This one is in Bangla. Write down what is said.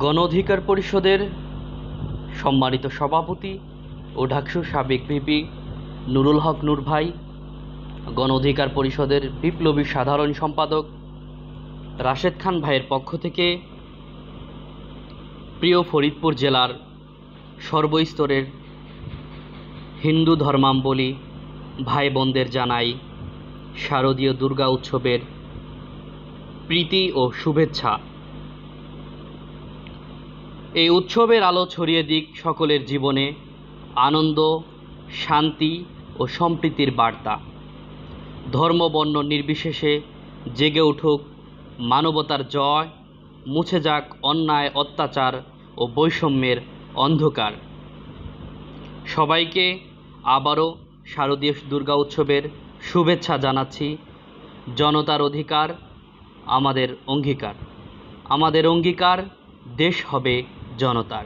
গণ অধিকার পরিষদের সম্মানিত সভাপতি ও ঢাকসুর সাবেক ভিপি নুরুল হক নূর ভাই, গণ অধিকার পরিষদের বিপ্লবী সাধারণ সম্পাদক রাশেদ খান ভাইয়ের পক্ষ থেকে প্রিয় ফরিদপুর জেলার সর্বস্তরের হিন্দু ধর্মাবলম্বী ভাই বোনদের জানাই শারদীয় দুর্গা উৎসবের প্রীতি ও শুভেচ্ছা। এই উৎসবের আলো ছড়িয়ে দিক সকলের জীবনে আনন্দ, শান্তি ও সম্প্রীতির বার্তা। ধর্ম বর্ণ নির্বিশেষে জেগে উঠুক মানবতার জয়, মুছে যাক অন্যায়, অত্যাচার ও বৈষম্যের অন্ধকার। সবাইকে আবারও শারদীয় দুর্গা উৎসবের শুভেচ্ছা জানাচ্ছি। জনতার অধিকার আমাদের অঙ্গীকার, আমাদের অঙ্গীকার দেশ হবে জনতার।